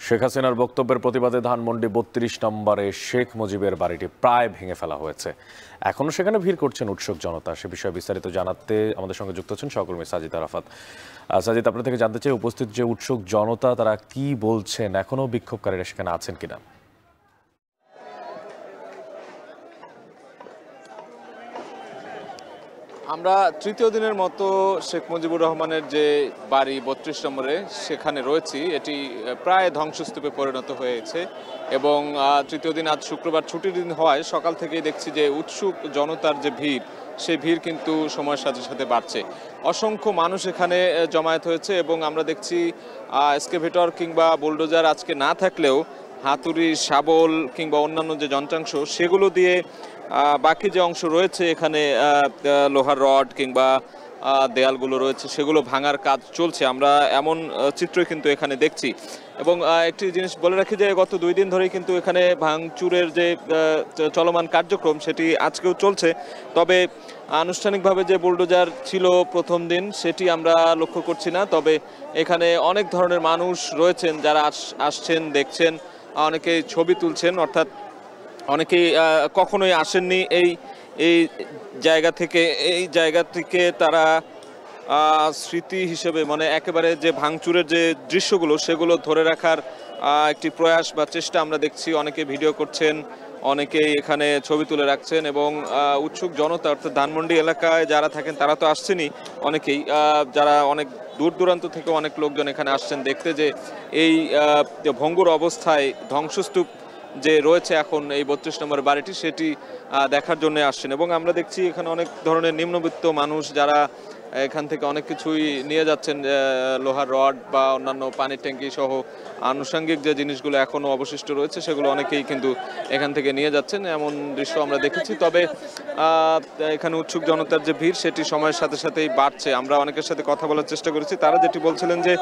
শেখ হাসিনার বক্তব্যের প্রতিবাদে ধানমন্ডি ৩২ নম্বরে শেখ মুজিবের বাড়িটি প্রায় ভেঙে ফেলা হয়েছে। এখনও সেখানে ভিড় করছেন উৎসুক জনতা। সে বিষয়ে বিস্তারিত জানাতে আমাদের সঙ্গে যুক্ত হচ্ছেন সহকর্মী সাজিদ আরাফাত। সাজিদ, আপনার থেকে জানতে চাই উপস্থিত যে উৎসুক জনতা তারা কি বলছেন, এখনও বিক্ষোভকারীরা সেখানে আছেন কিনা? আমরা তৃতীয় দিনের মতো শেখ মুজিবুর রহমানের যে বাড়ি ৩২ নম্বরে সেখানে রয়েছি, এটি প্রায় ধ্বংসস্তূপে পরিণত হয়েছে এবং তৃতীয় দিন আজ শুক্রবার ছুটির দিন হওয়ায় সকাল থেকেই দেখছি যে উৎসুক জনতার যে ভিড়, সেই ভিড় কিন্তু সময়ের সাথে সাথে বাড়ছে। অসংখ্য মানুষ এখানে জমায়েত হয়েছে এবং আমরা দেখছি এক্সকেভেটর কিংবা বুলডোজার আজকে না থাকলেও হাতুড়ি, শাবল কিংবা অন্যান্য যে যন্ত্রাংশ সেগুলো দিয়ে বাকি যে অংশ রয়েছে এখানে লোহার রড কিংবা দেয়ালগুলো রয়েছে সেগুলো ভাঙার কাজ চলছে। আমরা এমন চিত্রই কিন্তু এখানে দেখছি এবং একটি জিনিস বলে রাখি যে গত 2 দিন ধরেই কিন্তু এখানে ভাঙচুরের যে চলমান কার্যক্রম সেটি আজকেও চলছে। তবে আনুষ্ঠানিকভাবে যে বুলডোজার ছিল প্রথম দিন সেটি আমরা লক্ষ্য করছি না। তবে এখানে অনেক ধরনের মানুষ রয়েছেন যারা আসছেন, দেখছেন, অনেকেই ছবি তুলছেন, অর্থাৎ অনেকেই কখনোই আসেননি এই জায়গা থেকে তারা স্মৃতি হিসেবে মানে একেবারে যে ভাঙচুরের যে দৃশ্যগুলো সেগুলো ধরে রাখার একটি প্রয়াস বা চেষ্টা আমরা দেখছি। অনেকে ভিডিও করছেন, অনেকেই এখানে ছবি তুলে রাখছেন এবং উৎসুক জনতা অর্থাৎ ধানমন্ডি এলাকায় যারা থাকেন তারা তো আসছেনই, অনেকেই যারা অনেক দূর দূরান্ত থেকে অনেক লোকজন এখানে আসছেন দেখতে যে এই ভঙ্গুর অবস্থায় ধ্বংসস্তূপ যে রয়েছে এখন এই ৩২ নম্বর বাড়িটি সেটি দেখার জন্য আসছেন। এবং আমরা দেখছি এখানে অনেক ধরনের নিম্নবিত্ত মানুষ যারা এখান থেকে অনেক কিছুই নিয়ে যাচ্ছেন, লোহার রড বা অন্যান্য পানির ট্যাঙ্কি সহ আনুষঙ্গিক যে জিনিসগুলো এখনও অবশিষ্ট রয়েছে সেগুলো অনেকেই কিন্তু এখান থেকে নিয়ে যাচ্ছেন, এমন দৃশ্য আমরা দেখেছি। তবে এখানে উৎসুক জনতার যে ভিড় সেটি সময়ের সাথে সাথেই বাড়ছে। আমরা অনেকের সাথে কথা বলার চেষ্টা করেছি, তারা যেটি বলছিলেন যে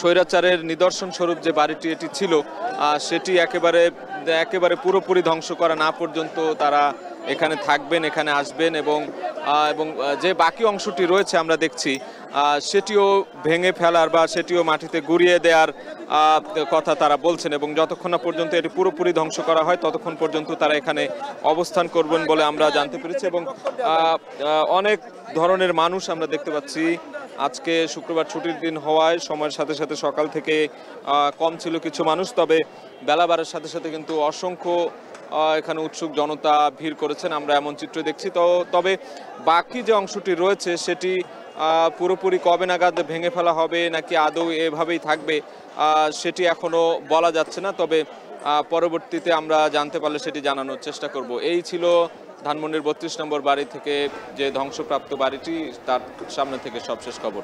স্বৈরাচারের নিদর্শন স্বরূপ যে বাড়িটি এটি ছিল সেটি একেবারে পুরোপুরি ধ্বংস করা না পর্যন্ত তারা এখানে থাকবেন, এখানে আসবেন এবং যে বাকি অংশটি রয়েছে আমরা দেখছি সেটিও ভেঙে ফেলার বা সেটিও মাটিতে গুঁড়িয়ে দেওয়ার কথা তারা বলছেন এবং যতক্ষণ না পর্যন্ত এটি পুরোপুরি ধ্বংস করা হয় ততক্ষণ পর্যন্ত তারা এখানে অবস্থান করবেন বলে আমরা জানতে পেরেছি। এবং অনেক ধরনের মানুষ আমরা দেখতে পাচ্ছি। আজকে শুক্রবার ছুটির দিন হওয়ায় সময়ের সাথে সাথে সকাল থেকে কম ছিল কিছু মানুষ, তবে বেলা বাড়ার সাথে সাথে কিন্তু অসংখ্য এখানে উৎসুক জনতা ভিড় করেছেন, আমরা এমন চিত্র দেখছি। তবে বাকি যে অংশটি রয়েছে সেটি পুরোপুরি কবে নাগাদ ভেঙে ফেলা হবে নাকি আদৌ এভাবেই থাকবে সেটি এখনো বলা যাচ্ছে না। তবে পরবর্তীতে আমরা জানতে পারলে সেটি জানানোর চেষ্টা করব। এই ছিল ধানমন্ডির ৩২ নম্বর বাড়ি থেকে যে ধ্বংসপ্রাপ্ত বাড়িটি, তার সামনে থেকে সবশেষ খবর।